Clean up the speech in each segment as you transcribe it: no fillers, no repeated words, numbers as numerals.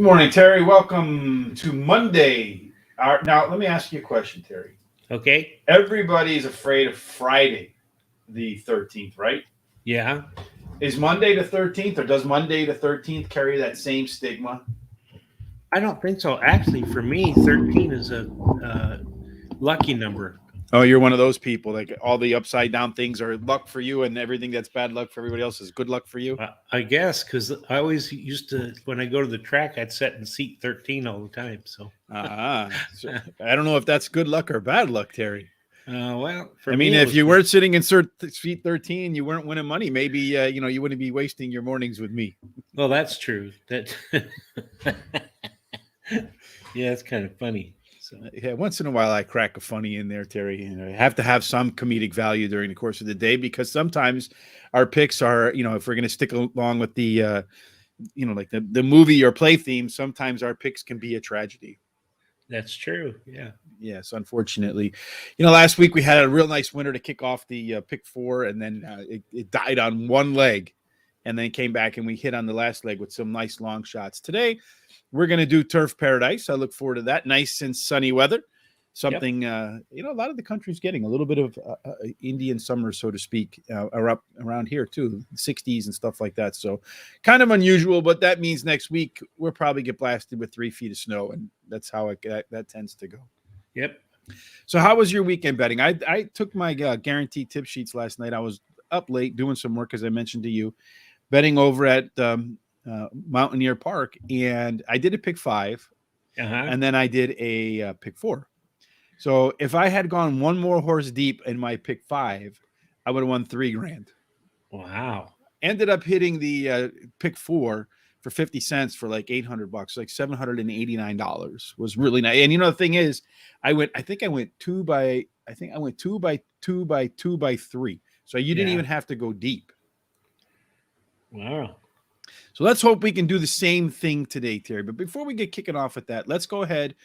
Good morning, Terry. Welcome to Monday. Now, let me ask you a question, Terry. Okay. Everybody's afraid of Friday, the 13th, right? Yeah. Is Monday the 13th, or does Monday the 13th carry that same stigma? I don't think so. Actually, for me, 13 is a uh, lucky number. Oh, you're one of those people. Like all the upside down things are luck for you, and everything that's bad luck for everybody else is good luck for you. I guess because I always used to, when I go to the track, I'd sit in seat 13 all the time. So, So I don't know if that's good luck or bad luck, Terry. well, for I mean, me, it if was you weren't sitting in seat 13, you weren't winning money. Maybe you wouldn't be wasting your mornings with me. well, that's true. That, yeah, it's kind of funny. So, Yeah, once in a while I crack a funny in there, Terry. I have to have some comedic value during the course of the day because sometimes our picks are, if we're going to stick along with the, like the movie or play theme, sometimes our picks can be a tragedy. that's true. Yeah. Yes, unfortunately. Last week we had a real nice winner to kick off the pick four, and then it died on one leg, and then came back and we hit on the last leg with some nice long shots. Today, we're going to do Turf Paradise. I look forward to that. Nice and sunny weather. Yep. Something, a lot of the country's getting a little bit of Indian summer, so to speak, are up around here too, 60s and stuff like that. So kind of unusual, but that means next week we'll probably get blasted with 3 feet of snow, and that's how that tends to go. Yep. So how was your weekend betting? I took my guaranteed tip sheets last night. I was up late doing some work, as I mentioned to you, betting over at Mountaineer Park, and I did a pick five, and then I did a pick four. So if I had gone one more horse deep in my pick five, I would have won $3,000. Wow. Ended up hitting the pick four for 50 cents for like $800, like $789 was really nice. And the thing is, I think I went two by three. So you didn't even have to go deep. Wow. So let's hope we can do the same thing today, Terry. But before we get kicking off with that, let's go ahead,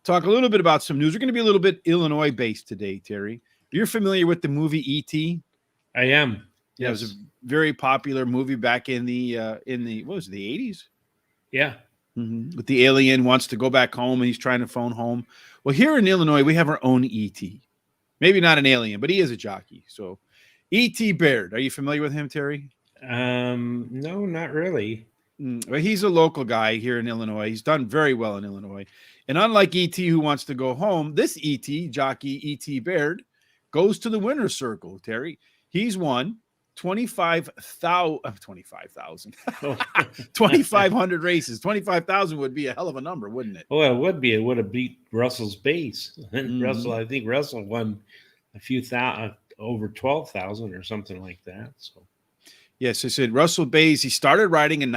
talk a little bit about some news. We're going to be a little bit Illinois based today, Terry. You're familiar with the movie E.T.? I am. Yeah, yes. It was a very popular movie back in the what was it, the 80s? Yeah. Mm-hmm. But the alien wants to go back home and he's trying to phone home. Well, here in Illinois, we have our own E.T. Maybe not an alien, but he is a jockey. So E.T. Baird, are you familiar with him, Terry? No, not really. Well, he's a local guy here in Illinois. He's done very well in Illinois. And unlike E.T. who wants to go home, this E.T. jockey, E.T. Baird, goes to the winner's circle, Terry. He's won 2,500 races. 25,000 would be a hell of a number, wouldn't it? Well, it would be. It would have beat Russell's base. Mm-hmm. I think Russell won a few thousand, over 12,000 or something like that. So, yes, I said Russell Bays. He started riding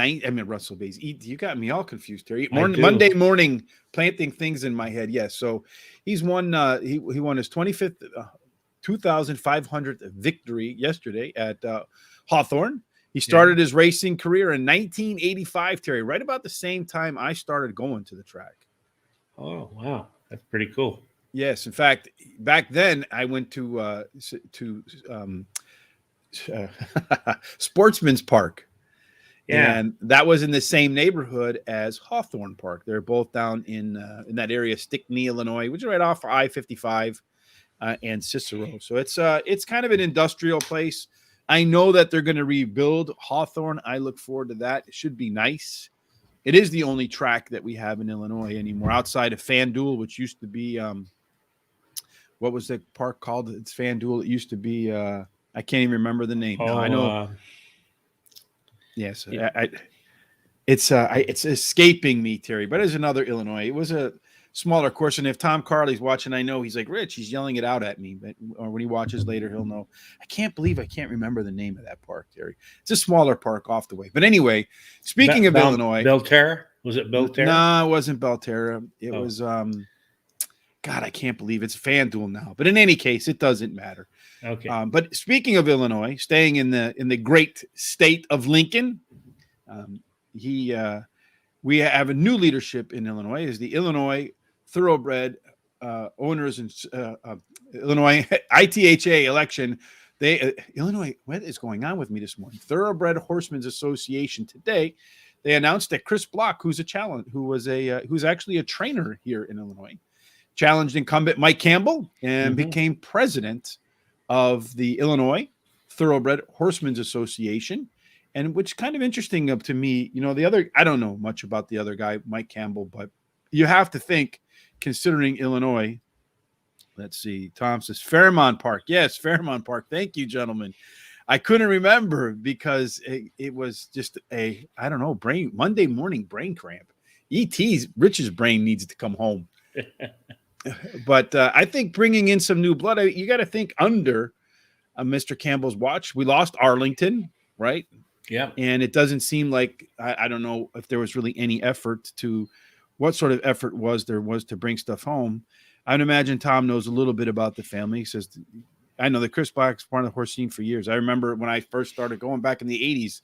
Russell Bays. You got me all confused, Terry. Monday morning, planting things in my head. Yes, so he's won. He won his 25th. 2,500th victory yesterday at Hawthorne. He started his racing career in 1985, Terry, right about the same time I started going to the track. Oh, wow. That's pretty cool. Yes. In fact, back then I went to Sportsman's Park. Yeah. And that was in the same neighborhood as Hawthorne Park. They're both down in that area, Stickney, Illinois, which is right off I-55. And Cicero. So it's kind of an industrial place. I know that they're going to rebuild Hawthorne. I look forward to that. It should be nice. It is the only track that we have in Illinois anymore outside of FanDuel, which used to be what was the park called? It's FanDuel. It used to be I can't even remember the name. Now. I know. Yes, yeah. It's escaping me, Terry. But it's another Illinois. It was a smaller course, and if Tom Carley's watching, I know he's like, Rich, he's yelling it out at me, or when he watches later, he'll know. I can't believe I can't remember the name of that park, Terry. It's a smaller park off the way. But anyway, speaking of Illinois, Belterra? Was it Belterra? No, it wasn't Belterra. It was God, I can't believe it's FanDuel now. But in any case, it doesn't matter. Okay. But speaking of Illinois, staying in the great state of Lincoln, we have a new leadership in Illinois. Is the Illinois Thoroughbred Owners and Illinois ITHA election. Illinois, what is going on with me this morning? Thoroughbred Horsemen's Association today they announced that Chris Block, who's actually a trainer here in Illinois, challenged incumbent Mike Campbell and became president of the Illinois Thoroughbred Horsemen's Association. And which kind of interesting to me, I don't know much about the other guy, Mike Campbell, but you have to think, considering Illinois, let's see, Tom says Fairmont Park. Yes, Fairmont Park. Thank you, gentlemen. I couldn't remember because it was just Monday morning brain cramp. Rich's brain needs to come home. But I think bringing in some new blood, you got to think under Mr. Campbell's watch. We lost Arlington, right? Yeah. And it doesn't seem like, I don't know if there was really any effort what sort of effort there was to bring stuff home. I'd imagine Tom knows a little bit about the family. He says, I know that Chris Block's part of the horse scene for years. I remember when I first started going back in the 80s,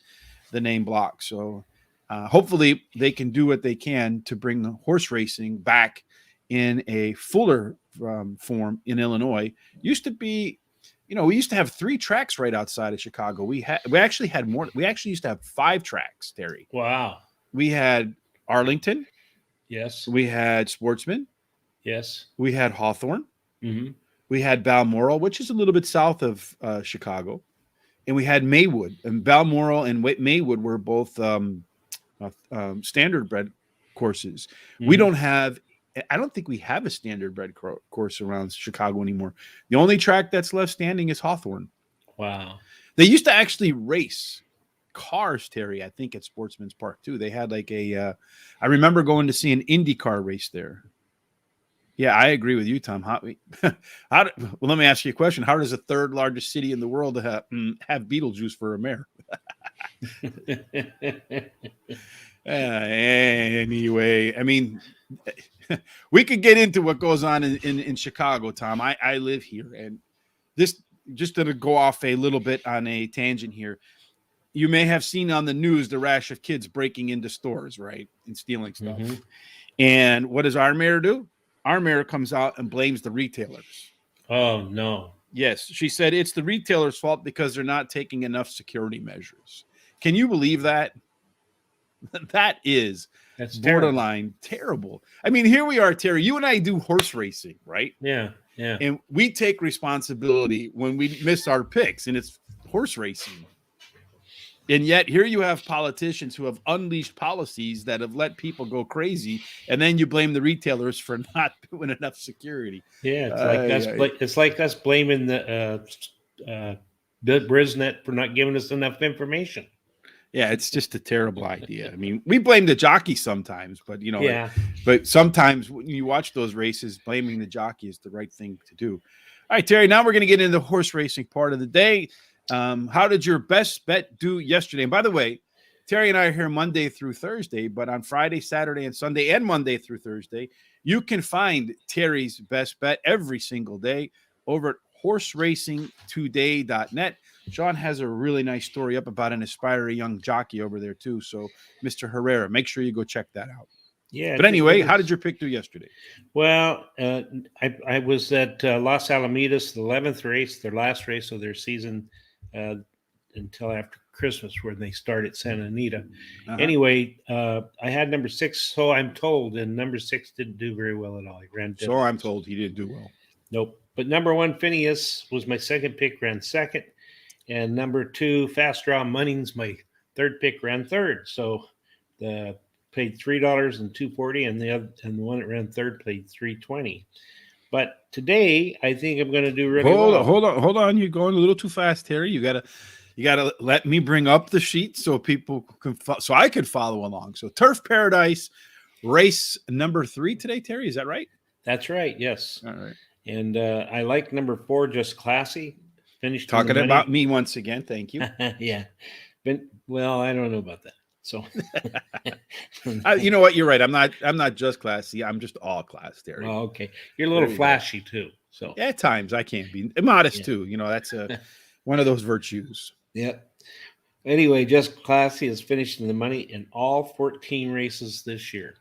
the name Block. So hopefully they can do what they can to bring horse racing back in a fuller form in Illinois. Used to be, we used to have 3 tracks right outside of Chicago. We actually had more. We actually used to have 5 tracks, Terry. Wow. We had Arlington. Yes. We had Sportsman. Yes. We had Hawthorne. Mm-hmm. We had Balmoral, which is a little bit south of Chicago. And we had Maywood. And Balmoral and Maywood were both standard bred courses. Mm-hmm. I don't think we have a standard bred course around Chicago anymore. The only track that's left standing is Hawthorne. Wow. They used to actually race cars, Terry, I think at Sportsman's Park too. They had like I remember going to see an IndyCar race there. Yeah, I agree with you, Tom. Well, let me ask you a question. How does the 3rd largest city in the world have Beetlejuice for a mayor? Anyway, I mean, we could get into what goes on in Chicago, Tom. I live here, and this just to go off a little bit on a tangent here. You may have seen on the news the rash of kids breaking into stores, right, and stealing stuff. Mm-hmm. And what does our mayor do? Our mayor comes out and blames the retailers. Oh, no. Yes. She said it's the retailers' fault because they're not taking enough security measures. Can you believe that? That's borderline terrible. I mean, here we are, Terry. You and I do horse racing, right? Yeah, yeah. And we take responsibility when we miss our picks, and it's horse racing. And yet here you have politicians who have unleashed policies that have let people go crazy, and then you blame the retailers for not doing enough security. Yeah, it's like us blaming the Brisnet for not giving us enough information. Yeah, it's just a terrible idea. I mean, we blame the jockey sometimes, but yeah. But sometimes when you watch those races, blaming the jockey is the right thing to do. All right, Terry. Now we're going to get into the horse racing part of the day. How did your best bet do yesterday? And by the way, Terry and I are here Monday through Thursday, but on Friday, Saturday, and Sunday, and Monday through Thursday, you can find Terry's best bet every single day over at horseracingtoday.net. Sean has a really nice story up about an aspiring young jockey over there too. So, Mr. Herrera, make sure you go check that out. Yeah. But anyway, how did your pick do yesterday? Well, I was at Los Alamitos, the 11th race, their last race of their season, until after Christmas, when they start at Santa Anita. Uh-huh. Anyway, I had number 6, so I'm told, and number 6 didn't do very well at all. He ran. So I'm told he didn't do well. Nope. But number 1, Phineas, was my second pick, ran second, and number 2, Fast Draw Munnings, my third pick, ran third. So the paid $3 and $2.40, and the one that ran third paid $3.20. But today, I think I'm going to do really well. Hold on. You're going a little too fast, Terry. You gotta let me bring up the sheet so people can so I could follow along. So Turf Paradise, race number 3 today, Terry. Is that right? That's right. Yes. All right. And I like number 4, Just Classy. Finished talking about me once again. Thank you. Yeah. Well, I don't know about that. So you know what? You're right. I'm not just classy. I'm just all class, Terry. Oh, okay. You're a little flashy too. So at times I can be modest too. That's one of those virtues. Yep. Anyway, Just Classy is finishing the money in all 14 races this year.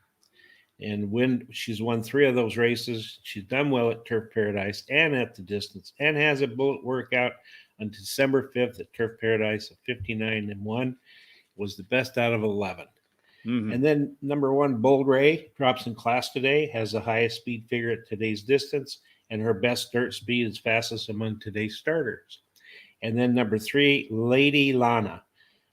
And she's won 3 of those races. She's done well at Turf Paradise and at the distance, and has a bullet workout on December 5th at Turf Paradise of 59-1. Was the best out of 11. Mhm. And then number 1, Bold Ray, drops in class today, has the highest speed figure at today's distance, and her best dirt speed is fastest among today's starters. And then number 3, Lady Lana,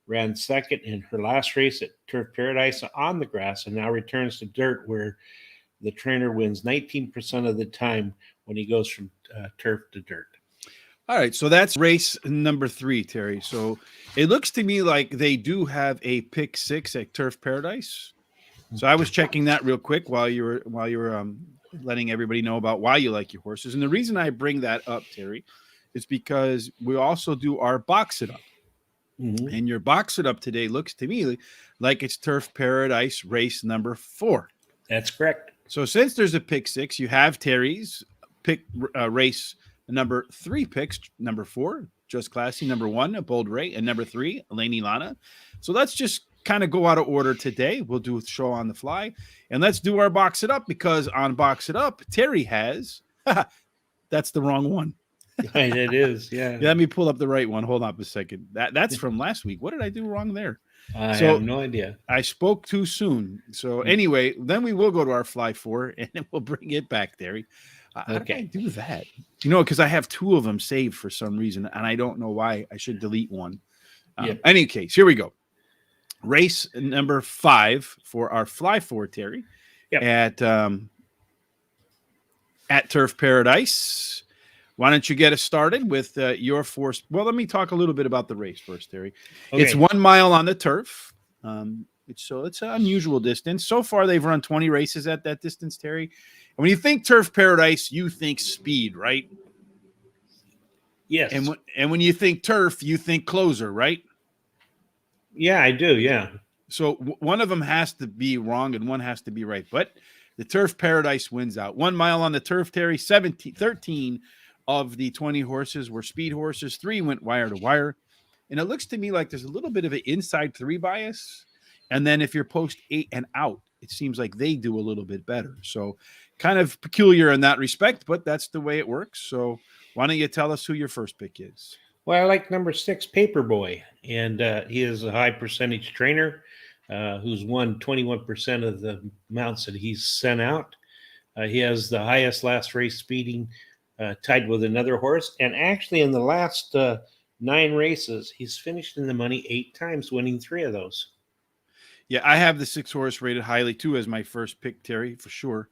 ran second in her last race at Turf Paradise on the grass and now returns to dirt, where the trainer wins 19% of the time when he goes from turf to dirt. All right, so that's race number 3, Terry. So it looks to me like they do have a pick 6 at Turf Paradise. So I was checking that real quick while you were letting everybody know about why you like your horses. And the reason I bring that up, Terry, is because we also do our box it up. Mm-hmm. And your box it up today looks to me like it's Turf Paradise race number 4. That's correct. So since there's a pick 6, you have Terry's pick race number 3 picks, number 4, Just Classy, number 1, a Bold Ray, and number 3, Lady Lana. So let's just kind of go out of order today. We'll do a show on the fly, and let's do our box it up, because on box it up, Terry has that's the wrong one. It is, yeah. Let me pull up the right one. Hold on a second. That's from last week. What did I do wrong there? I have no idea. I spoke too soon. So anyway, then we will go to our fly 4 and then we'll bring it back, Terry. How did I do that? Because I have 2 of them saved for some reason, and I don't know why. I should delete one. Any case, here we go. Race number 5 for our fly 4, Terry, at Turf Paradise. Why don't you get us started with your force? Well, let me talk a little bit about the race first, Terry. Okay. It's 1 mile on the turf. It's an unusual distance. So far, they've run 20 races at that distance, Terry. And when you think Turf Paradise, you think speed, right? Yes. And when you think turf, you think closer, right? Yeah, I do. Yeah. So one of them has to be wrong and one has to be right. But the Turf Paradise wins out. 1 mile on the turf, Terry. 13 of the 20 horses were speed horses. 3 went wire to wire. And it looks to me like there's a little bit of an inside 3 bias. And then if you're post 8 and out, it seems like they do a little bit better. So kind of peculiar in that respect, but that's the way it works. So why don't you tell us who your first pick is? Well, I like number 6, Paperboy. And he is a high percentage trainer who's won 21% of the mounts that he's sent out. He has the highest last race speeding, tied with another horse. And actually, in the last 9 races, he's finished in the money 8 times, winning 3 of those. Yeah, I have the 6 horse rated highly too as my first pick, Terry, for sure.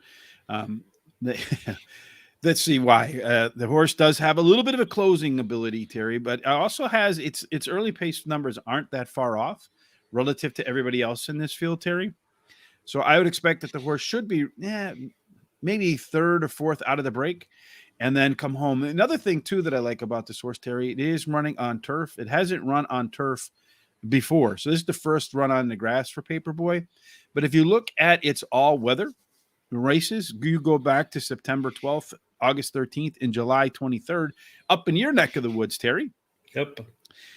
Let's see why. The horse does have a little bit of a closing ability, Terry, but it also has its early pace numbers aren't that far off relative to everybody else in this field, Terry. So I would expect that the horse should be maybe 3rd or 4th out of the break and then come home. Another thing, too, that I like about this horse, Terry, it is running on turf. It hasn't run on turf before. So this is the first run on the grass for Paperboy. But if you look at its all-weather races, you go back to September 12th, August 13th, and July 23rd, up in your neck of the woods, Terry. Yep.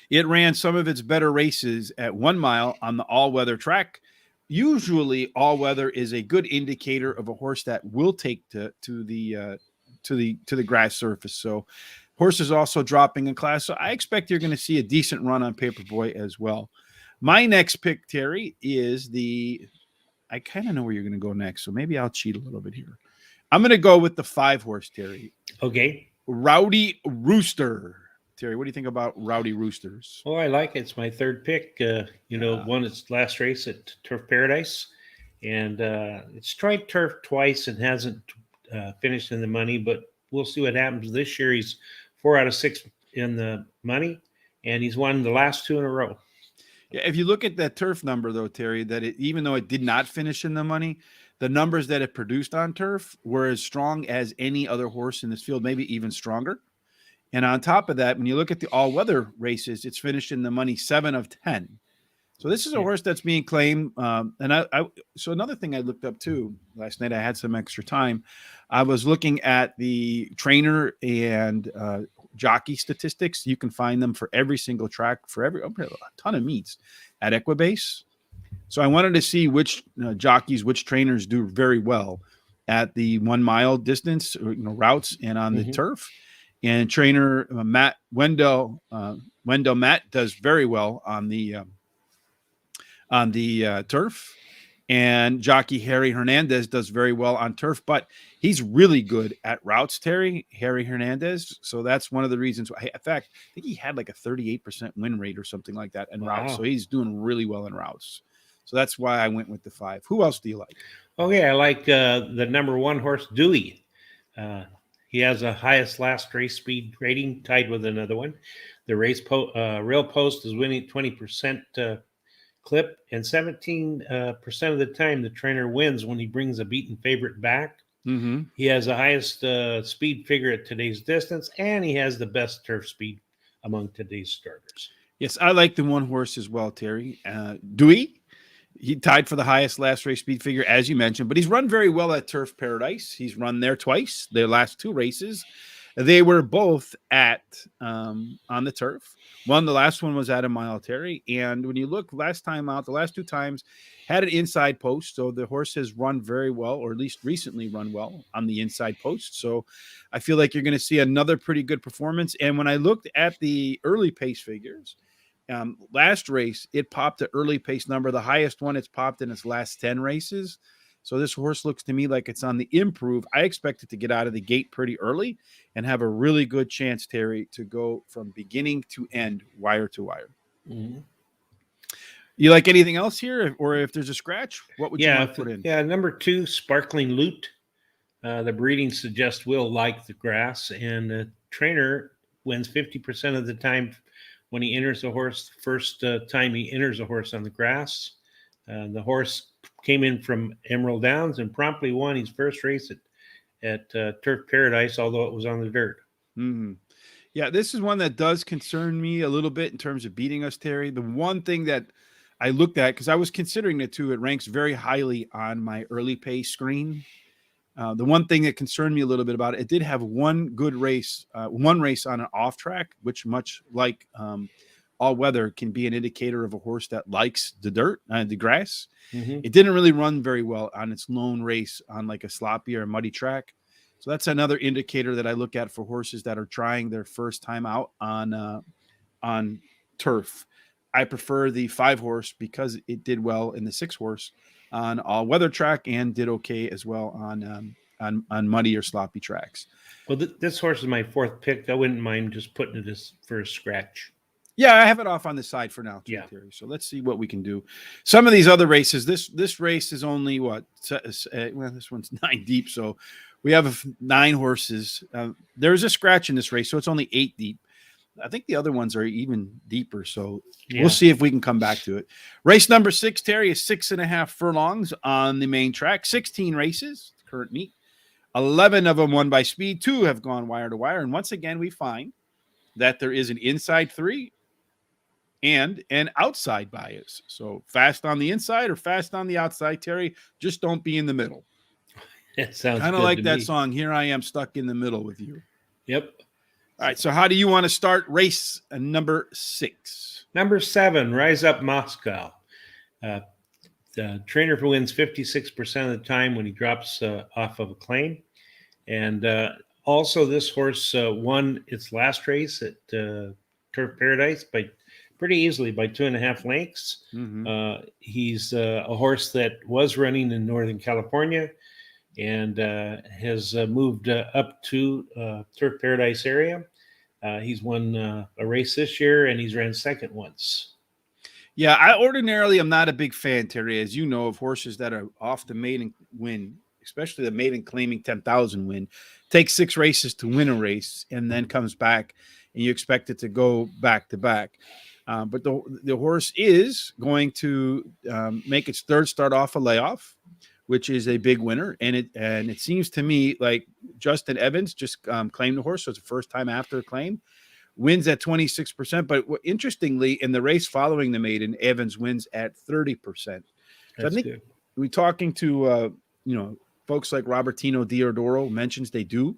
It ran some of its better races at 1 mile on the all-weather track. Usually, all-weather is a good indicator of a horse that will take to the grass surface. So, horses also dropping in class. So, I expect you're going to see a decent run on Paperboy as well. My next pick, Terry, is I kind of know where you're going to go next, so maybe I'll cheat a little bit here. I'm going to go with the 5 horse, Terry. Okay. Rowdy Rooster. Terry, what do you think about Rowdy Roosters? Oh, I like it. It's my 3rd pick. Won its last race at Turf Paradise. And it's tried turf twice and hasn't finished in the money, but we'll see what happens this year. He's 4 out of 6 in the money, and he's won the last 2 in a row. Yeah, if you look at that turf number, though, Terry, that even though it did not finish in the money, the numbers that it produced on turf were as strong as any other horse in this field, maybe even stronger. And on top of that, when you look at the all-weather races, it's finished in the money 7 of 10. So this is a horse that's being claimed. So another thing I looked up too last night, I had some extra time. I was looking at the trainer and jockey statistics. You can find them for every single track, a ton of meets at Equibase. So I wanted to see which jockeys, which trainers do very well at the 1 mile distance, routes and on the turf. And trainer Matt Wendell Matt does very well on the turf. And jockey Harry Hernandez does very well on turf, but he's really good at routes, Harry Hernandez. So that's one of the reasons why. In fact, I think he had like a 38% win rate or something like that in routes. So he's doing really well in routes. So that's why I went with the 5. Who else do you like? Okay, I like the number 1 horse, Dewey. He has a highest last race speed rating, tied with another one. The rail post is winning 20% clip, and 17% of the time the trainer wins when he brings a beaten favorite back. Mm-hmm. He has the highest speed figure at today's distance, and he has the best turf speed among today's starters. Yes, I like the 1 horse as well, Terry. Dewey, he tied for the highest last race speed figure, as you mentioned, but he's run very well at Turf Paradise. He's run there twice, their last 2 races. They were both at on the turf. The last one was at a mile, Terry. And when you look last time out, the last 2 times had an inside post. So the horse has run very well, or at least recently run well on the inside post. So I feel like you're going to see another pretty good performance. And when I looked at the early pace figures, last race, it popped the early pace number, the highest one it's popped in its last 10 races. So this horse looks to me like it's on the improve. I expect it to get out of the gate pretty early and have a really good chance, Terry, to go from beginning to end, wire to wire. Mm-hmm. You like anything else here? Or if there's a scratch, what would you want to put in? Yeah, number 2, Sparkling Loot. The breeding suggests will like the grass, and the trainer wins 50% of the time when he enters a horse. First time he enters a horse on the grass. The horse came in from Emerald Downs and promptly won his first race at Turf Paradise, although it was on the dirt. Mm-hmm. Yeah, this is one that does concern me a little bit in terms of beating us, Terry. The one thing that I looked at, because I was considering it too, it ranks very highly on my early pace screen. The one thing that concerned me a little bit about it, it did have one good race, one race on an off track, which much like all weather can be an indicator of a horse that likes the dirt, the grass. Mm-hmm. It didn't really run very well on its lone race on like a sloppy or a muddy track. So that's another indicator that I look at for horses that are trying their first time out on turf. I prefer the 5 horse because it did well in the 6 horse on all weather track and did okay as well on muddy or sloppy tracks. Well, this horse is my 4th pick. I wouldn't mind just putting it as for a scratch. Yeah, I have it off on the side for now, too, Terry. So let's see what we can do. Some of these other races, this race is only what? Well, this one's 9 deep, so we have 9 horses. There's a scratch in this race, so it's only 8 deep. I think the other ones are even deeper, so we'll see if we can come back to it. Race number 6, Terry, is 6.5 furlongs on the main track. 16 races, current meet. 11 of them won by speed. 2 have gone wire to wire, and once again, we find that there is an inside 3 and an outside bias. So fast on the inside or fast on the outside, Terry. Just don't be in the middle. It sounds kind of like that song. Here I am stuck in the middle with you. Yep. All right. So how do you want to start race number 6? Number 7, Rise Up Moscow. The trainer wins 56% of the time when he drops off of a claim. And also this horse won its last race at Turf Paradise by pretty easily by 2.5 lengths. Mm-hmm. He's a horse that was running in Northern California and has moved up to Turf Paradise area. He's won a race this year, and he's ran second once. Yeah, I ordinarily am not a big fan, Terry, as you know, of horses that are off the maiden win, especially the maiden claiming 10,000 win. Takes 6 races to win a race and then comes back, and you expect it to go back to back. But the horse is going to make its 3rd start off a layoff, which is a big winner. And it seems to me like Justin Evans just claimed the horse. So it's the first time after a claim, wins at 26%. But interestingly, in the race following the maiden, Evans wins at 30%. So I think good. We're talking to, folks like Robertino Diodoro mentions they do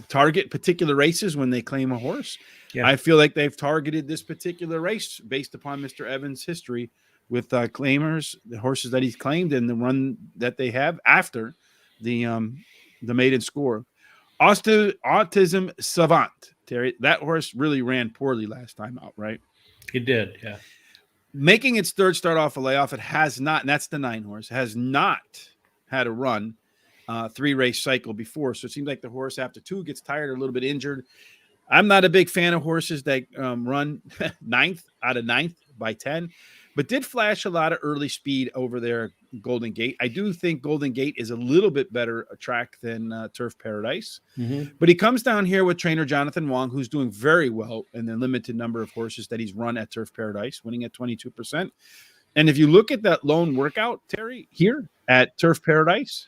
target particular races when they claim a horse. Yeah. I feel like they've targeted this particular race based upon Mr. Evans' history with claimers, the horses that he's claimed, and the run that they have after the maiden score. Autism Savant, Terry. That horse really ran poorly last time out, right? It did, yeah. making its third start off a layoff. It has not, and that's the 9 horse, has not had a run 3-race cycle before. So it seems like the horse after 2 gets tired, or a little bit injured. I'm not a big fan of horses that run 9th out of 9th by 10, but did flash a lot of early speed over there, Golden Gate. I do think Golden Gate is a little bit better a track than Turf Paradise. Mm-hmm. But he comes down here with trainer Jonathan Wong, who's doing very well in the limited number of horses that he's run at Turf Paradise, winning at 22%. And if you look at that lone workout, Terry, here at Turf Paradise,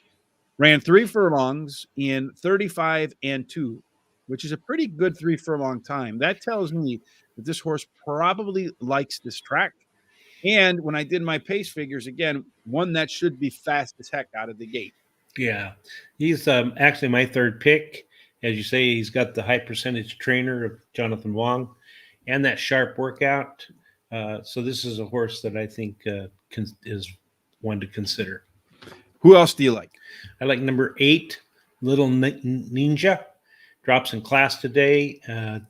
ran 3 furlongs in 35 and 2, which is a pretty good 3 furlong time. That tells me that this horse probably likes this track. And when I did my pace figures, again, one that should be fast as heck out of the gate. Yeah, he's actually my third pick. As you say, he's got the high percentage trainer of Jonathan Wong and that sharp workout. So this is a horse that I think is one to consider. Who else do you like? I like number 8, Little Ninja. Drops in class today.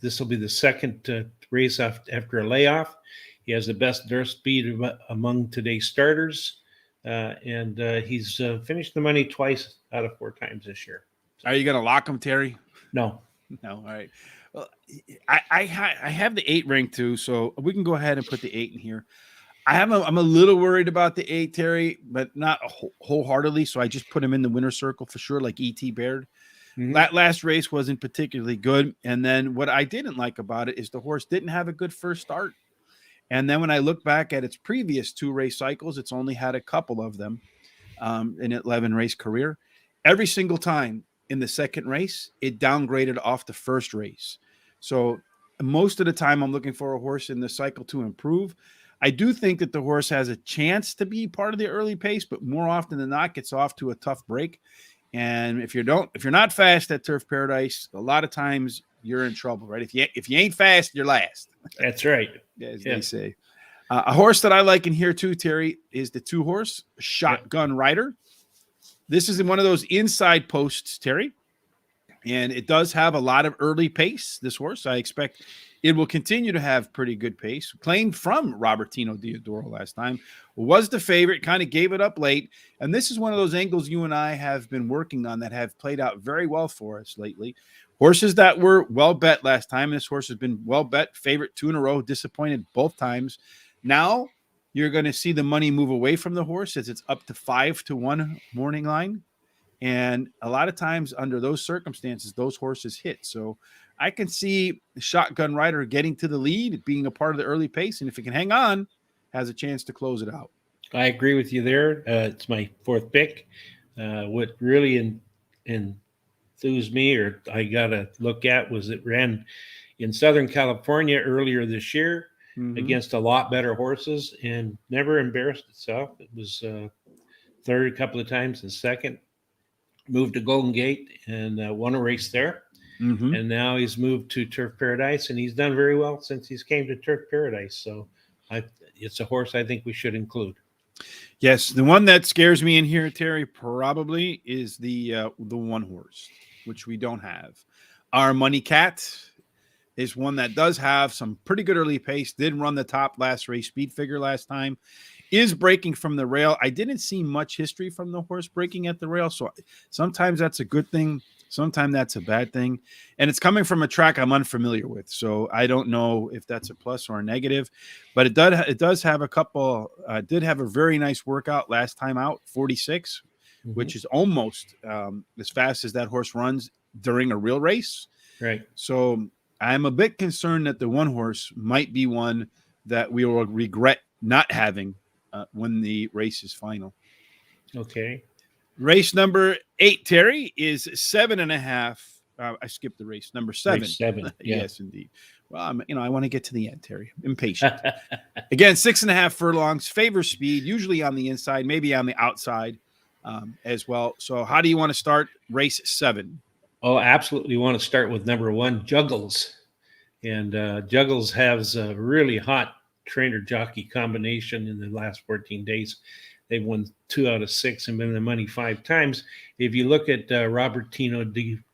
This will be the second race after a layoff. He has the best dirt speed among today's starters. And he's finished the money twice out of 4 times this year. Are you going to lock him, Terry? No. All right. Well, I have the 8 ranked too, so we can go ahead and put the 8 in here. I'm a little worried about the 8, Terry, but not wholeheartedly. So I just put him in the winner circle for sure, like E.T. Baird. Mm-hmm. That last race wasn't particularly good. And then what I didn't like about it is the horse didn't have a good first start. And then when I look back at its previous 2 race cycles, it's only had a couple of them in an 11 race career. Every single time in the second race, it downgraded off the first race. So most of the time I'm looking for a horse in the cycle to improve. I do think that the horse has a chance to be part of the early pace, but more often than not gets off to a tough break. And if you're not fast at Turf Paradise, a lot of times you're in trouble, right? If you ain't fast, you're last. That's right. As they say. A horse that I like in here too, Terry, is the 2-horse Shotgun Rider. This is in one of those inside posts, Terry, and it does have a lot of early pace. This horse, I expect it will continue to have pretty good pace. Claimed from Robertino Diodoro last time, was the favorite, kind of gave it up late. And this is one of those angles you and I have been working on that have played out very well for us lately. Horses that were well bet last time. This horse has been well bet, favorite 2 in a row, disappointed both times. Now you're going to see the money move away from the horse as it's up to 5-1 morning line. And a lot of times under those circumstances, those horses hit. So I can see the Shotgun Rider getting to the lead, being a part of the early pace. And if it can hang on, has a chance to close it out. I agree with you there. It's my 4th pick. What really enthused me, or I got to look at, was it ran in Southern California earlier this year against a lot better horses and never embarrassed itself. It was third a couple of times and second. Moved to Golden Gate and won a race there. Mm-hmm. And now he's moved to Turf Paradise, and he's done very well since he's came to Turf Paradise. So it's a horse I think we should include. Yes, the one that scares me in here, Terry, probably is the 1 horse, which we don't have. Our Money Cat is one that does have some pretty good early pace, did run the top last race speed figure last time, is breaking from the rail. I didn't see much history from the horse breaking at the rail, so sometimes that's a good thing. Sometimes that's a bad thing. And it's coming from a track I'm unfamiliar with. So I don't know if that's a plus or a negative, but it does have a couple, did have a very nice workout last time out, 46, which is almost as fast as that horse runs during a real race. Right. So I'm a bit concerned that the 1 horse might be one that we will regret not having when the race is final. Okay. Race number 8, Terry, is 7.5. I skipped the race. Number 7. Race 7. Yeah. Yes, indeed. Well, I want to get to the end, Terry. Impatient. Again, 6.5 furlongs, favor speed, usually on the inside, maybe on the outside as well. So how do you want to start race 7? Oh, absolutely. Want to start with number 1, Juggles. And Juggles has a really hot trainer-jockey combination in the last 14 days. They've won 2 out of 6 and been in the money 5 times. If you look at Robertino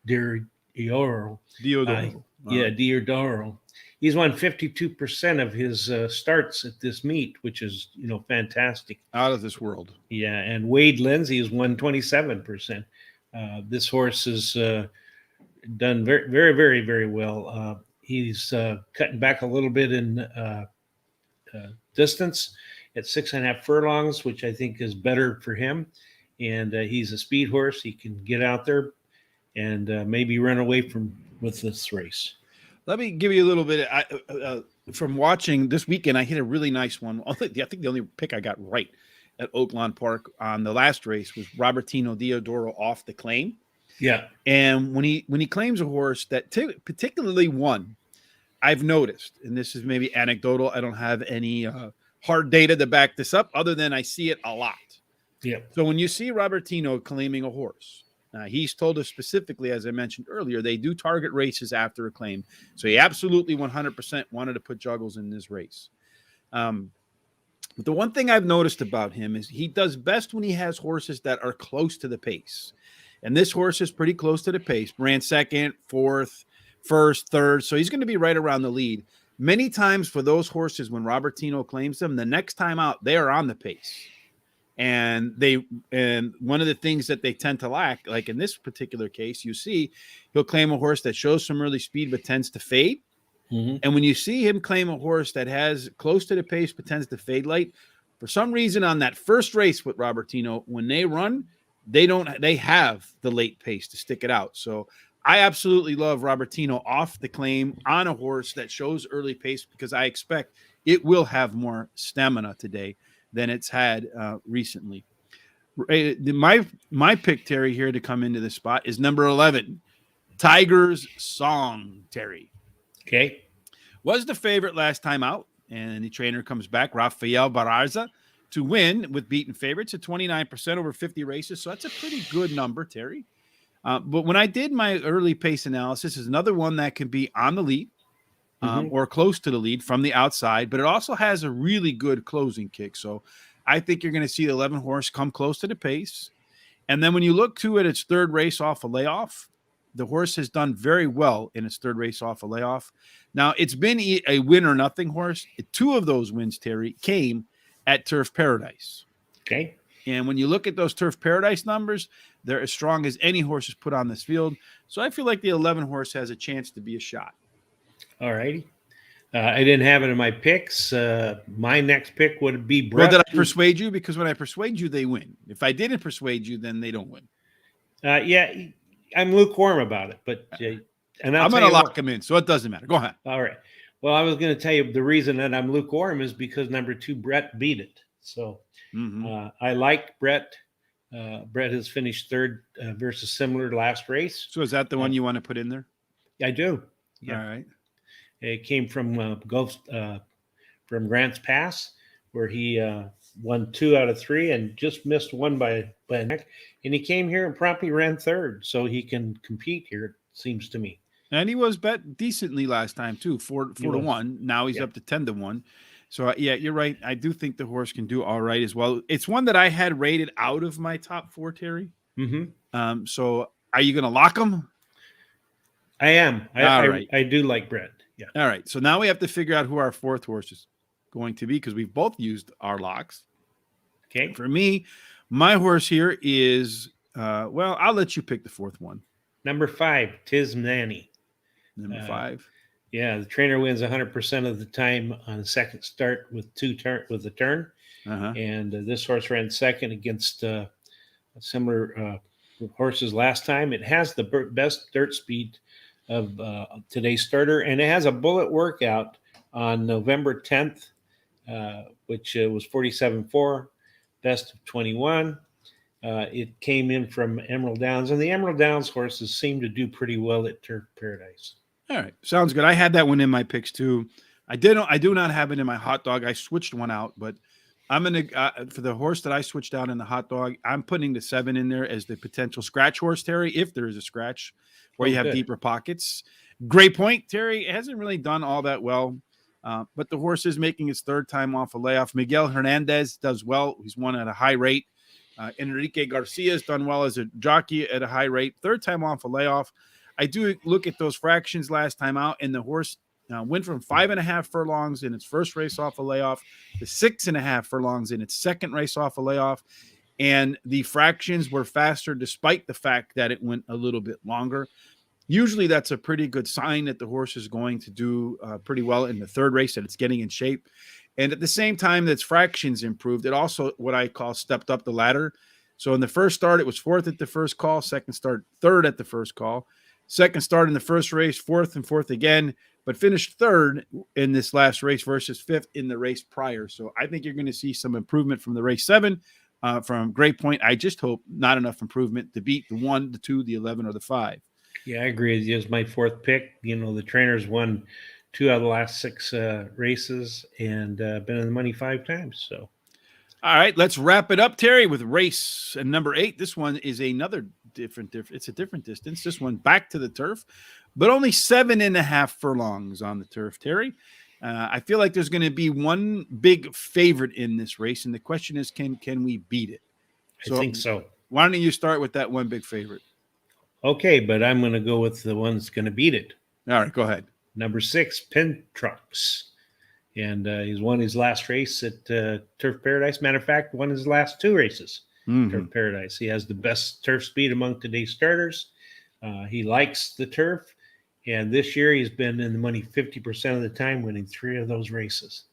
Diodoro, Diodoro, he's won 52% of his starts at this meet, which is fantastic. Out of this world. Yeah, and Wade Lindsay has won 27%. This horse has done very, very, very, very well. He's cutting back a little bit in distance at 6.5 furlongs, which I think is better for him. And he's a speed horse. He can get out there and maybe run away with this race. Let me give you a little bit from watching this weekend. I hit a really nice one. I think the only pick I got right at Oaklawn Park on the last race was Robertino Diodoro off the claim. Yeah. And when he claims a horse that particularly won, I've noticed, and this is maybe anecdotal, I don't have any hard data to back this up other than I see it a lot. Yeah. So when you see Robertino claiming a horse, he's told us specifically, as I mentioned earlier, they do target races after a claim. So he absolutely 100% wanted to put Juggles in this race. But the one thing I've noticed about him is he does best when he has horses that are close to the pace. And this horse is pretty close to the pace. Ran second, fourth, first, third. So he's going to be right around the lead. Many times for those horses, when Robertino claims them, the next time out, they are on the pace. And one of the things that they tend to lack, like in this particular case, you see he'll claim a horse that shows some early speed but tends to fade. Mm-hmm. And when you see him claim a horse that has close to the pace but tends to fade light, for some reason on that first race with Robertino, when they run, they have the late pace to stick it out. So I absolutely love Robertino off the claim on a horse that shows early pace because I expect it will have more stamina today than it's had recently. My pick, Terry, here to come into the spot is number 11, Tiger's Song, Terry. Okay. Was the favorite last time out, and the trainer comes back, Rafael Barraza, to win with beaten favorites at 29% over 50 races. So that's a pretty good number, Terry. But when I did my early pace analysis, is another one that can be on the lead or close to the lead from the outside, but it also has a really good closing kick. So I think you're going to see the 11 horse come close to the pace. And then when you look to it, its third race off a layoff, the horse has done very well in its third race off a layoff. Now, it's been a win or nothing horse. 2 of those wins, Terry, came at Turf Paradise. Okay. And when you look at those Turf Paradise numbers, they're as strong as any horse has put on this field. So I feel like the 11 horse has a chance to be a shot. All righty. I didn't have it in my picks. My next pick would be Brett. Well, did I persuade you? Because when I persuade you, they win. If I didn't persuade you, then they don't win. Yeah, I'm lukewarm about it, but I'm going to lock them in, so it doesn't matter. Go ahead. All right. Well, I was going to tell you the reason that I'm lukewarm is because number 2, Brett, beat it. So I like Brett. Brett has finished third versus similar last race. So is that the one you want to put in there? I do. Yeah. All right. It came from from Grants Pass, where he won 2 out of 3 and just missed one by a neck. And he came here and promptly ran third, so he can compete here, it seems to me. And he was bet decently last time too, 4-1. Now he's up to 10-1. So yeah, you're right. I do think the horse can do all right as well. It's one that I had rated out of my top 4, Terry. Mm-hmm. So are you going to lock him? I am. I do like Brett. Yeah. All right. So now we have to figure out who our 4th horse is going to be because we've both used our locks. Okay. For me, my horse here is, I'll let you pick the 4th one. Number 5, Tismani. Number 5. Yeah, the trainer wins 100% of the time on the second start with a turn. And this horse ran second against similar horses last time. It has the best dirt speed of today's starter, and it has a bullet workout on November 10th, which was 47.4, best of 21. It came in from Emerald Downs, and the Emerald Downs horses seem to do pretty well at Turf Paradise. All right, sounds good. I had that one in my picks too. I do not have it in my hot dog. I switched one out, but I'm gonna for the horse that I switched out in the hot dog. I'm putting the 7 in there as the potential scratch horse, Terry, if there is a scratch where you have deeper pockets. Great point, Terry. It hasn't really done all that well, but the horse is making its 3rd time off a layoff. Miguel Hernandez does well. He's won at a high rate. Enrique Garcia has done well as a jockey at a high rate. 3rd time off a layoff. I do look at those fractions last time out, and the horse Went from 5.5 furlongs in its first race off a layoff to 6.5 furlongs in its second race off a layoff. And the fractions were faster despite the fact that it went a little bit longer. Usually that's a pretty good sign that the horse is going to do pretty well in the third race, that it's getting in shape. And at the same time that its fractions improved, it also, what I call, stepped up the ladder. So in the first start, it was fourth at the first call, second start, third at the first call, second start in the first race, fourth and fourth again, but finished third in this last race versus fifth in the race prior. So I think you're going to see some improvement from the race 7, from Great Point. I just hope not enough improvement to beat the 1, the 2, the 11, or the 5. Yeah, I agree. He was my fourth pick. The trainers won 2 out of the last 6 races and been in the money 5 times. So, all right, let's wrap it up, Terry, with race number 8. This one is another different. It's a different distance. This one back to the turf, but only 7.5 furlongs on the turf, Terry. I feel like there's going to be one big favorite in this race, and the question is, can we beat it? I think so. Why don't you start with that one big favorite? Okay, but I'm going to go with the one that's going to beat it. All right, go ahead. Number 6, Pentrux. And he's won his last race at Turf Paradise. Matter of fact, won his last 2 races, Turf Paradise. He has the best turf speed among today's starters. He likes the turf. And this year he's been in the money 50% of the time, winning 3 of those races.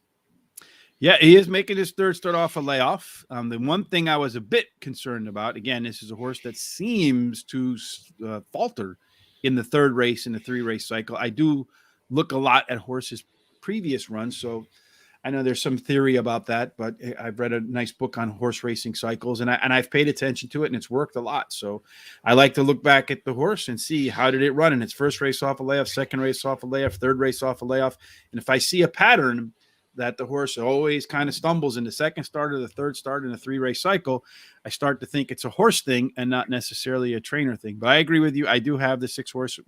Yeah, he is making his third start off a layoff. The one thing I was a bit concerned about, again, this is a horse that seems to falter in the third race in the 3-race cycle. I do look a lot at horses' previous runs, so I know there's some theory about that, but I've read a nice book on horse racing cycles, and I've paid attention to it, and it's worked a lot. So I like to look back at the horse and see how did it run in its first race off a layoff, second race off a layoff, third race off a layoff, and if I see a pattern that the horse always kind of stumbles in the second start or the third start in a 3-race cycle, I start to think it's a horse thing and not necessarily a trainer thing. But I agree with you. I do have the 6 horse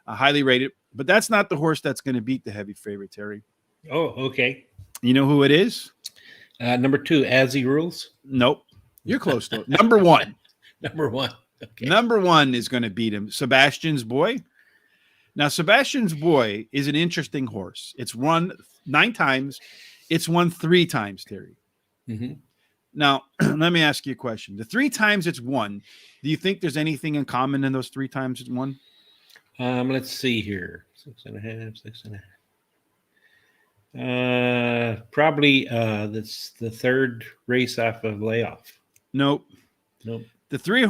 highly rated, but that's not the horse that's going to beat the heavy favorite, Terry. Oh, okay. You know who it is? Number 2, As He Rules. Nope. You're close to it. Number 1. Number 1. Okay. Number 1 is going to beat him. Sebastian's Boy. Now, Sebastian's Boy is an interesting horse. It's run 9 times. It's won 3 times, Terry. Mm-hmm. Now, let me ask you a question. The 3 times it's won, do you think there's anything in common in those 3 times it's won? Let's see here. 6.5, 6.5. Probably that's the third race off of layoff. Nope. The 3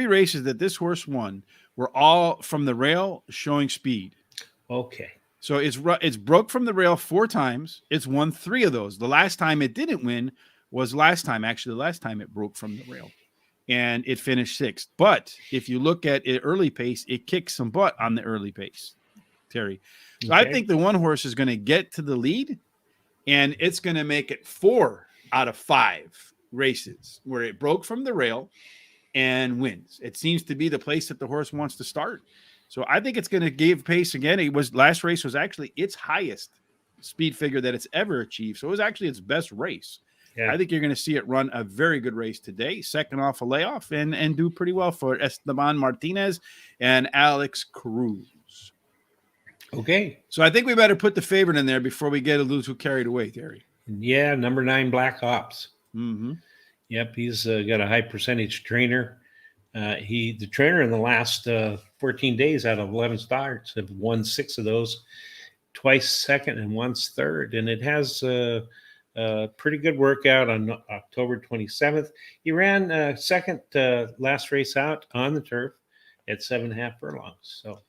races that this horse won were all from the rail showing speed. Okay. So it's broke from the rail 4 times. It's won 3 of those. The last time it didn't win was last time. Actually, the last time it broke from the rail, and it finished 6th. But if you look at it early pace, it kicks some butt on the early pace, Terry. So okay. I think the one horse is going to get to the lead, and it's going to make it 4 out of 5 races where it broke from the rail and wins. It seems to be the place that the horse wants to start. So I think it's going to give pace again. Last race was actually its highest speed figure that it's ever achieved. So it was actually its best race. Yeah. I think you're going to see it run a very good race today, second off a layoff, and do pretty well for Esteban Martinez and Alex Cruz. Okay. So I think we better put the favorite in there before we get a little too carried away, Terry. Yeah, number 9, Black Ops. Mm-hmm. Yep, he's got a high percentage trainer. The trainer in the last 14 days out of 11 starts have won 6 of those, twice second and once third. And it has a pretty good workout on October 27th. He ran second last race out on the turf at 7.5 furlongs. So,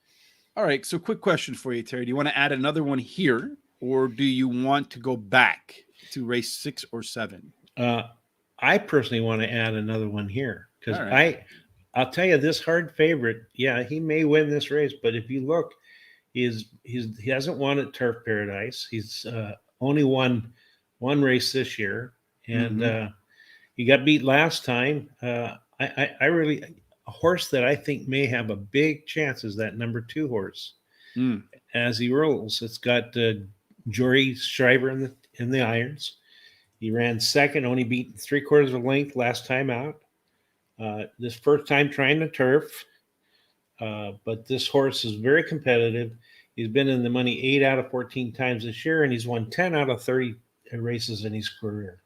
all right. So quick question for you, Terry. Do you want to add another one here, or do you want to go back to race 6 or 7? I personally want to add another one here because right. I'll tell you, this hard favorite, yeah, he may win this race, but if you look, he hasn't won at Turf Paradise. He's only won 1 race this year, and he got beat last time. I really, a horse that I think may have a big chance is that number 2 horse, As He Rolls. It's got Jory Shriver in the irons. He ran second, only beat 3/4 of a length last time out. This first time trying the turf, but this horse is very competitive. He's been in the money 8 out of 14 times this year, and he's won 10 out of 30 races in his career.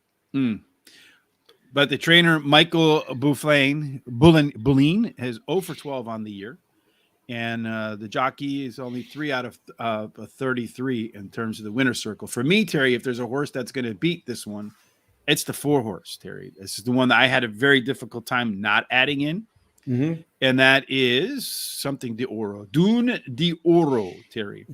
But the trainer, Michael Boulin, has 0 for 12 on the year. And the jockey is only 3 out of 33 in terms of the winner's circle. For me, Terry, if there's a horse that's going to beat this one, it's the 4 horse, Terry. This is the one that I had a very difficult time not adding in. Mm-hmm. And that is something d'Oro. Dune d'Oro, Terry.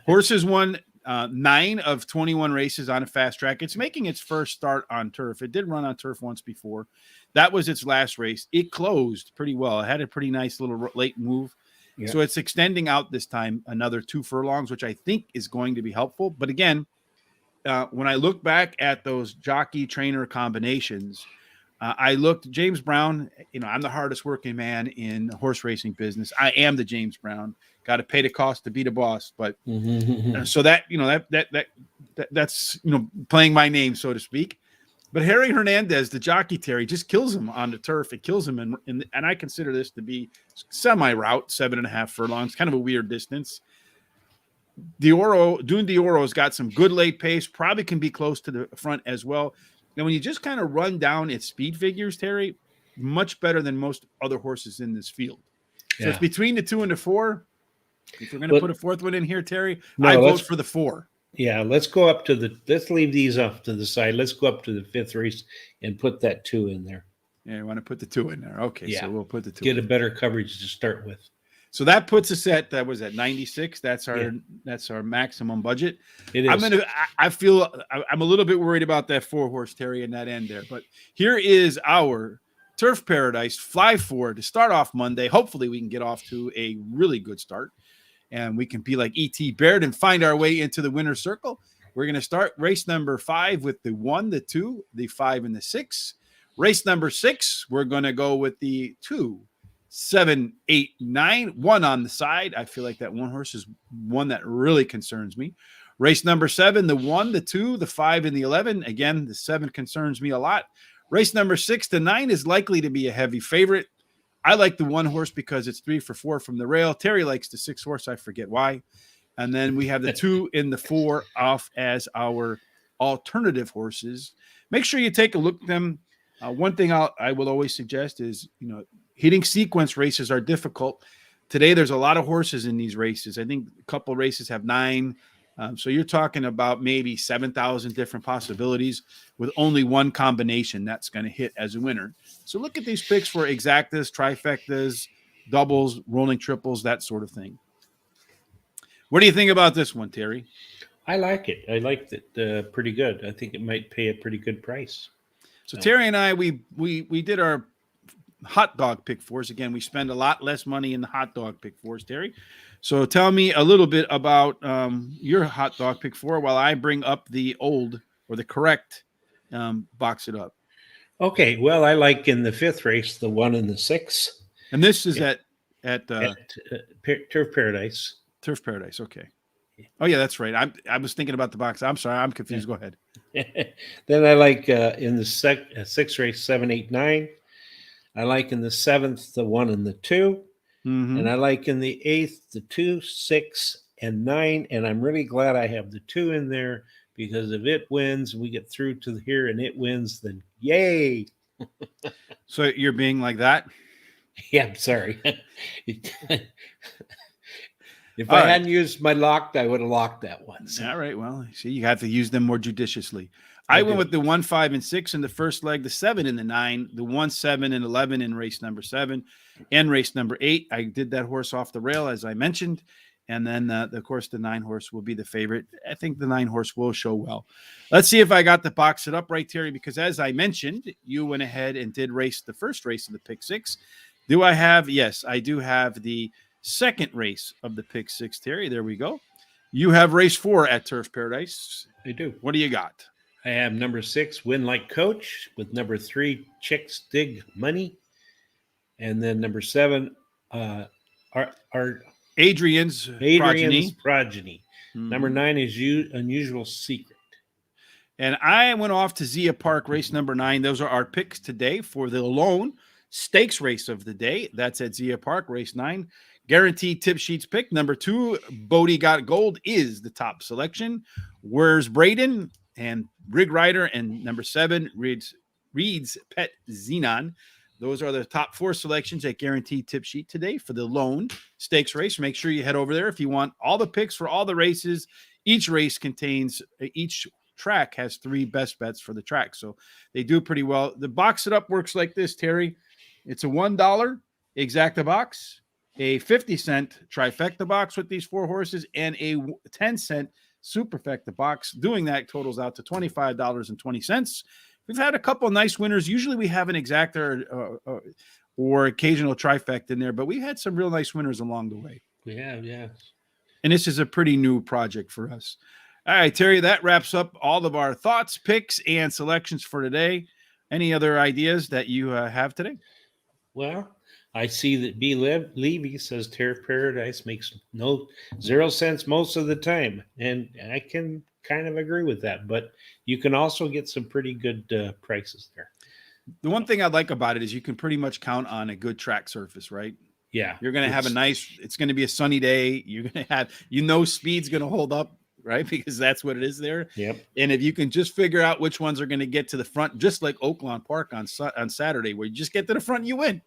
Horse has won 9 of 21 races on a fast track. It's making its first start on turf. It did run on turf once before. That was its last race. It closed pretty well. It had a pretty nice little late move. Yeah. So it's extending out this time another 2 furlongs, which I think is going to be helpful. But again, when I look back at those jockey trainer combinations, I looked James Brown. I'm the hardest working man in the horse racing business. I am the James Brown. Got to pay the cost to be the boss. But so that that's playing my name, so to speak. But Harry Hernandez, the jockey, Terry, just kills him on the turf. It kills him, and I consider this to be semi-route, 7.5 furlongs, kind of a weird distance. Dune d'Oro's got some good late pace, probably can be close to the front as well. And when you just kind of run down its speed figures, Terry, much better than most other horses in this field. So it's between the 2 and the 4. If we're going to put a 4th one in here, Terry, I vote for the 4. Yeah, let's leave these off to the side. Let's go up to the 5th race and put that 2 in there. Yeah, you want to put the 2 in there. Okay, so we'll put the 2 Get a better coverage to start with. So that puts us at, that was at 96. That's our maximum budget. It is. I'm a little bit worried about that 4 horse, Terry, in that end there. But here is our Turf Paradise Fly 4 to start off Monday. Hopefully we can get off to a really good start. And we can be like E.T. Baird and find our way into the winner's circle. We're going to start race number 5 with the 1, the 2, the 5, and the 6. Race number 6, we're going to go with the 2, 7, 8, 9, 1 on the side. I feel like that 1 horse is one that really concerns me. Race number 7, the 1, the 2, the 5, and the 11. Again, the 7 concerns me a lot. Race number 6 to 9 is likely to be a heavy favorite. I like the 1 horse because it's 3 for 4 from the rail. Terry likes the 6 horse. I forget why. And then we have the 2 and the 4 off as our alternative horses. Make sure you take a look at them. One thing I will always suggest is, hitting sequence races are difficult. Today, there's a lot of horses in these races. I think a couple races have 9. So you're talking about maybe 7,000 different possibilities with only 1 combination that's going to hit as a winner. So look at these picks for exactas, trifectas, doubles, rolling triples, that sort of thing. What do you think about this one, Terry? I like it. I liked it pretty good. I think it might pay a pretty good price. So Terry and I, we did our hot dog pick 4s. Again, we spend a lot less money in the hot dog pick 4s, Terry. So tell me a little bit about your hot dog pick 4 while I bring up the old or the correct box it up. Okay. Well, I like in the 5th race, the 1 and the 6. And this is at Turf Paradise. Turf Paradise. Okay. Oh yeah, that's right. I was thinking about the box. I'm sorry. I'm confused. Yeah. Go ahead. Then I like in the 6th race, 7, 8, 9. I like in the 7th, the 1 and the 2. Mm-hmm. And I like in the 8th, the 2, 6, and 9. And I'm really glad I have the 2 in there because if it wins, we get through to here and it wins, then yay. So you're being like that? Yeah, I'm sorry. If I hadn't used my locked, I would have locked that one. So. All right. Well, see, you have to use them more judiciously. I went with the 1, 5, and 6 in the first leg, the 7 in the 9, the 1, 7, and 11 in race number 7, and race number 8. I did that horse off the rail, as I mentioned. And then, of course, the 9 horse will be the favorite. I think the 9 horse will show well. Let's see if I got the box it up right, Terry, because as I mentioned, you went ahead and did race the first race of the pick 6. Do I have? Yes, I do have the second race of the pick 6, Terry. There we go. You have race 4 at Turf Paradise. I do. What do you got? I have number 6, Win Like Coach, with number 3, Chicks Dig Money. And then number 7, Adrian's Progeny. Mm-hmm. Number 9 is Unusual Secret. And I went off to Zia Park, race number 9. Those are our picks today for the lone stakes race of the day. That's at Zia Park, race 9. Guaranteed Tip Sheets pick number 2, Bodie Got Gold, is the top selection. Where's Braden and Rig Rider, and number 7, Reed's Pet Xenon. Those are the top 4 selections at Guaranteed Tip Sheet today for the lone stakes race. Make sure you head over there if you want all the picks for all the races. Each track has 3 best bets for the track, so they do pretty well. The box setup works like this, Terry. It's a $1 exacta box, a 50-cent trifecta box with these 4 horses, and a 10-cent superfecta box. Doing that totals out to $25.20. We've had a couple nice winners. Usually we have an exacta or occasional trifecta in there, but we had some real nice winners along the way. We have, yeah. And this is a pretty new project for us. All right, Terry, that wraps up all of our thoughts, picks, and selections for today. Any other ideas that you have today? Well, I see that B. Levy says Terror Paradise makes 0 cents most of the time. And I can kind of agree with that. But you can also get some pretty good prices there. The one thing I like about it is you can pretty much count on a good track surface, right? Yeah. You're going to have it's going to be a sunny day. You're going to have, speed's going to hold up, right? Because that's what it is there. Yep. And if you can just figure out which ones are going to get to the front, just like Oaklawn Park on Saturday, where you just get to the front, you win.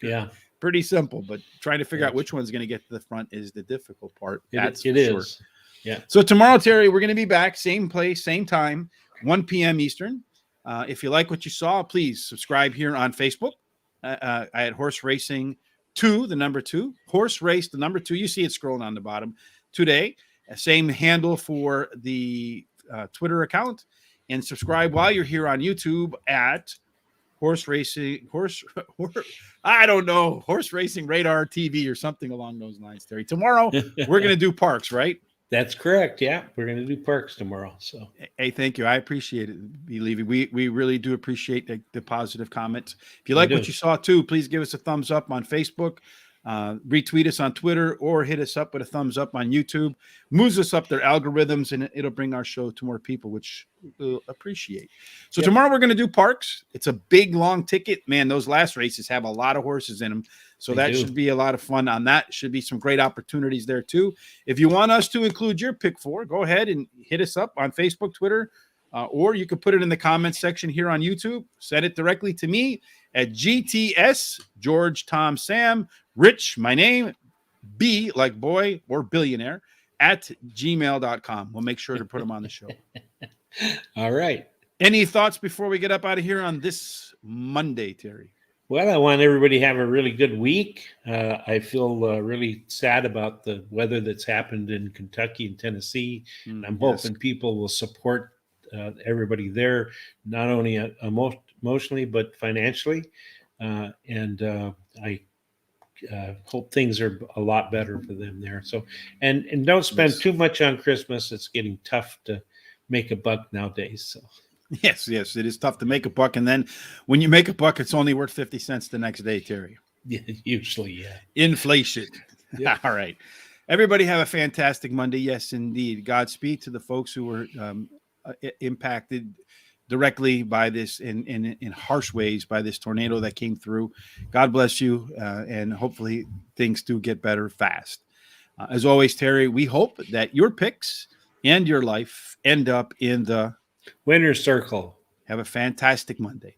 Yeah. Pretty simple, but trying to figure out which one's going to get to the front is the difficult part. It is. Yeah. So tomorrow, Terry, we're going to be back, same place, same time, 1 p.m. Eastern. If you like what you saw, please subscribe here on Facebook at Horse Racing 2, the number 2, Horse Race, the number 2. You see it scrolling on the bottom today. Same handle for the Twitter account, and subscribe while you're here on YouTube at Horse Racing Radar TV or something along those lines, Terry. Tomorrow we're going to do parks, right? That's correct. Yeah, we're going to do parks tomorrow. So, hey, thank you. I appreciate it, Levy. We really do appreciate the positive comments. If you like what you saw too, please give us a thumbs up on Facebook, retweet us on Twitter, or hit us up with a thumbs up on YouTube. Moves us up their algorithms, and it'll bring our show to more people, which we'll appreciate. So tomorrow we're going to do parks. It's a big, long ticket. Man, those last races have a lot of horses in them. So that should be a lot of fun on that. Should be some great opportunities there too. If you want us to include your pick 4, go ahead and hit us up on Facebook, Twitter, or you could put it in the comments section here on YouTube. Send it directly to me at GTS, George, Tom, Sam, Rich, my name, B like boy or billionaire, at gmail.com. We'll make sure to put them on the show. All right. Any thoughts before we get up out of here on this Monday, Terry? Well, I want everybody to have a really good week. I feel really sad about the weather that's happened in Kentucky and Tennessee. I'm hoping people will support everybody there, not only emotionally, but financially. And I hope things are a lot better for them there. So, and don't spend too much on Christmas. It's getting tough to make a buck nowadays. So. Yes, it is tough to make a buck. And then when you make a buck, it's only worth 50 cents the next day, Terry. Yeah, usually, yeah. Inflation. Yeah. All right. Everybody have a fantastic Monday. Yes, indeed. Godspeed to the folks who were impacted directly by this in harsh ways by this tornado that came through. God bless you. And hopefully things do get better fast. As always, Terry, we hope that your picks and your life end up in the winner's circle. Have a fantastic Monday.